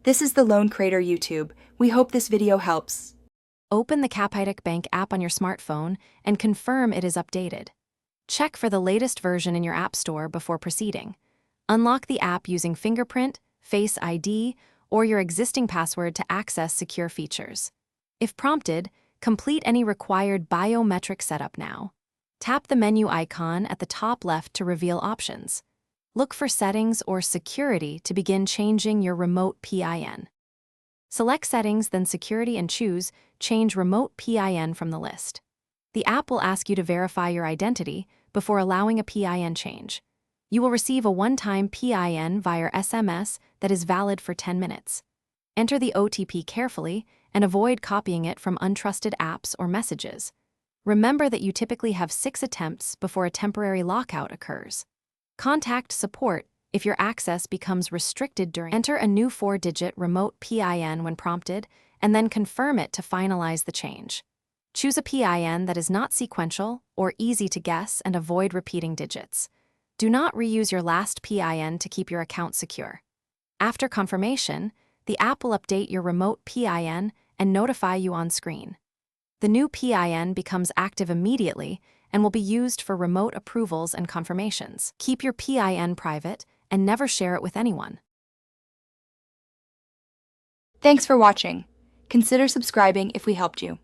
This is the Loan Creator YouTube. We hope this video helps. Open the Capitec Bank app on your smartphone and confirm it is updated. Check for the latest version in your App Store before proceeding. Unlock the app using fingerprint, Face ID, or your existing password to access secure features. If prompted, complete any required biometric setup now. Tap the menu icon at the top left to reveal options. Look for Settings or Security to begin changing your remote PIN. Select Settings, then Security, and choose Change Remote PIN from the list. The app will ask you to verify your identity before allowing a PIN change. You will receive a one-time PIN via SMS that is valid for 10 minutes. Enter the OTP carefully and avoid copying it from untrusted apps or messages. Remember that you typically have 6 attempts before a temporary lockout occurs. Contact support if your access becomes restricted during. Enter a new 4-digit remote PIN when prompted, and then confirm it to finalize the change. Choose a PIN that is not sequential or easy to guess and avoid repeating digits. Do not reuse your last PIN to keep your account secure. After confirmation, the app will update your remote PIN and notify you on screen. The new PIN becomes active immediately and will be used for remote approvals and confirmations. Keep your PIN private and never share it with anyone. Thanks for watching. Consider subscribing if we helped you.